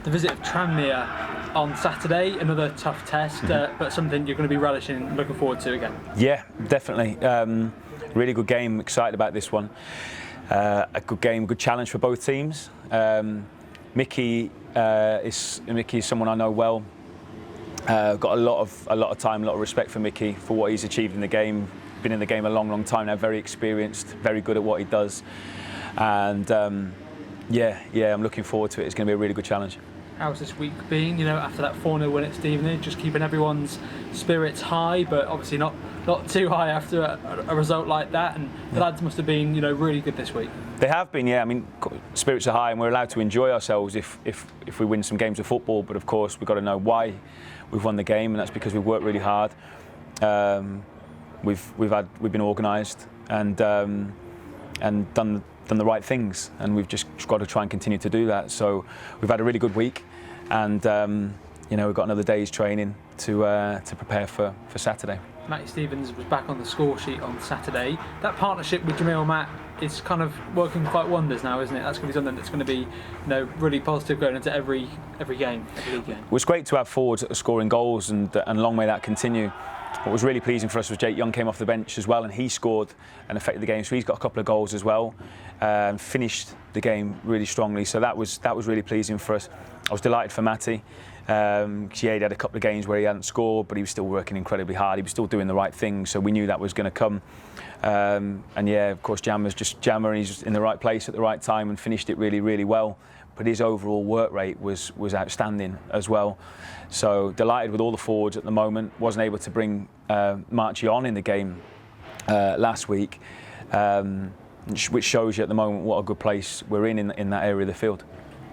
The visit of Tranmere on Saturday, another tough test, but something you're going to be relishing and looking forward to again. Yeah, definitely. Really good game, excited about this one. A good game, good challenge for both teams. Mickey is someone I know well. Got a lot of time, a lot of respect for Mickey for what he's achieved in the game. Been in the game a long time now, very experienced, very good at what he does. And I'm looking forward to it. It's going to be a really good challenge. How's this week been? You know, after that 4-0 win at Stevenage, just keeping everyone's spirits high, but obviously not too high after a result like that. And the lads must have been, really good this week. They have been, yeah. I mean, spirits are high, and we're allowed to enjoy ourselves if we win some games of football. But of course, we've got to know why we've won the game, and that's because we've worked really hard. We've been organised and done the right things, and we've just got to try and continue to do that. So we've had a really good week, and we've got another day's training to prepare for Saturday. Matty Stevens was back on the score sheet on Saturday. That partnership with Jamil Matt is kind of working quite wonders now, isn't it? That's going to be something that's going to be, really positive going into every game, every league game. It was great to have forwards that are scoring goals, and long may that continue. What was really pleasing for us was Jake Young came off the bench as well, and he scored and affected the game. So he's got a couple of goals as well, and finished the game really strongly. So that was really pleasing for us. I was delighted for Matty. He had a couple of games where he hadn't scored, but he was still working incredibly hard. He was still doing the right thing, so we knew that was going to come. Of course, Jammer's just Jammer, and he's just in the right place at the right time and finished it really, really well. But his overall work rate was outstanding as well. So delighted with all the forwards at the moment. Wasn't able to bring Marchie on in the game last week, which shows you at the moment what a good place we're in that area of the field.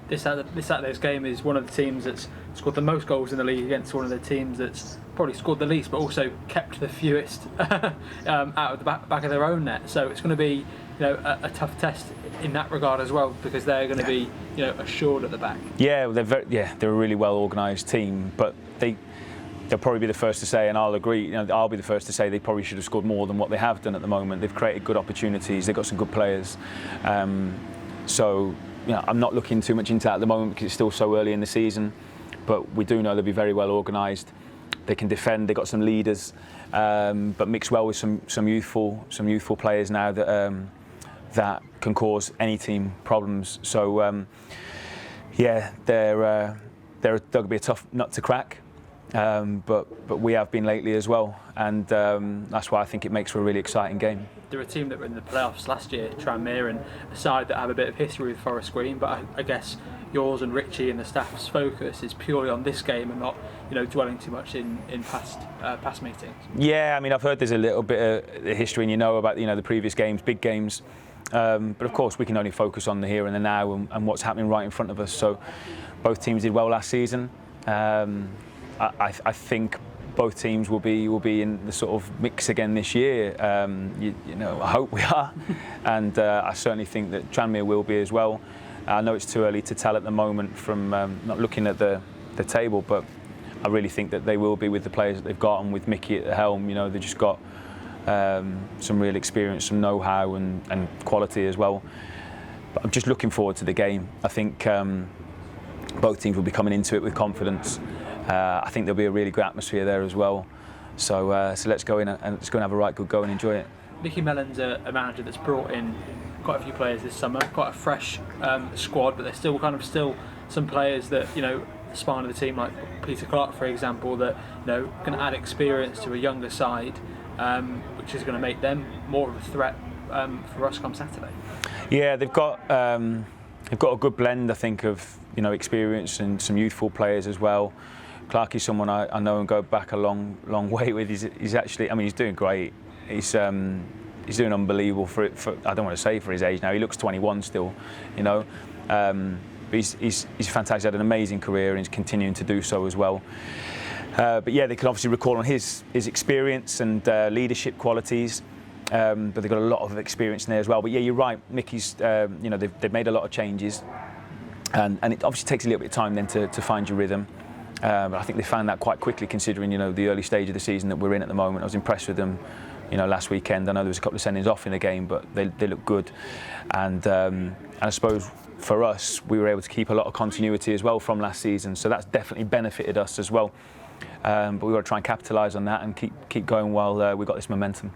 This Saturday's game is one of the teams that's scored the most goals in the league against one of the teams that's probably scored the least, but also kept the fewest out of the back of their own net. So it's going to be, a tough test in that regard as well, because they're going to be, assured at the back. Yeah, they're a really well organised team, but they'll probably be the first to say, and I'll agree. I'll be the first to say they probably should have scored more than what they have done at the moment. They've created good opportunities. They've got some good players. I'm not looking too much into that at the moment because it's still so early in the season, but we do know they'll be very well organised. They can defend. They've got some leaders, but mixed well with some youthful players now that can cause any team problems. So they'll be a tough nut to crack, but we have been lately as well, and that's why I think it makes for a really exciting game. They're a team that were in the playoffs last year, Tranmere, and a side that have a bit of history with Forest Green, but I guess yours and Richie and the staff's focus is purely on this game and not, dwelling too much in past meetings. Yeah, I mean, I've heard there's a little bit of history, and about the previous games, big games, but of course we can only focus on the here and the now and what's happening right in front of us. So both teams did well last season. I think both teams will be in the sort of mix again this year. I hope we are, and I certainly think that Tranmere will be as well. I know it's too early to tell at the moment from not looking at the table, but I really think that they will be with the players that they've got, and with Mickey at the helm. They've just got some real experience, some know-how and quality as well. But I'm just looking forward to the game. I think both teams will be coming into it with confidence. I think there'll be a really good atmosphere there as well. So let's go in and let's go and have a right good go and enjoy it. Nicky Mellon's a manager that's brought in quite a few players this summer, quite a fresh squad, but there's still some players that, the spine of the team, like Peter Clark, for example, that, can add experience to a younger side, which is going to make them more of a threat for us come Saturday. Yeah, they've got a good blend, I think, of experience and some youthful players as well. Clark is someone I know and go back a long way with. He's actually, he's doing great. He's doing unbelievable for I don't want to say for his age now. He looks 21 still, But he's fantastic. He's had an amazing career and he's continuing to do so as well. But yeah, they can obviously recall on his experience and leadership qualities. But they've got a lot of experience in there as well. But yeah, you're right. Mickey's, they've made a lot of changes, and it obviously takes a little bit of time then to find your rhythm. But I think they found that quite quickly, considering the early stage of the season that we're in at the moment. I was impressed with them last weekend. I know there was a couple of sendings off in the game, but they looked good, and I suppose for us, we were able to keep a lot of continuity as well from last season, so that's definitely benefited us as well. But we've got to try and capitalise on that and keep going while we've got this momentum.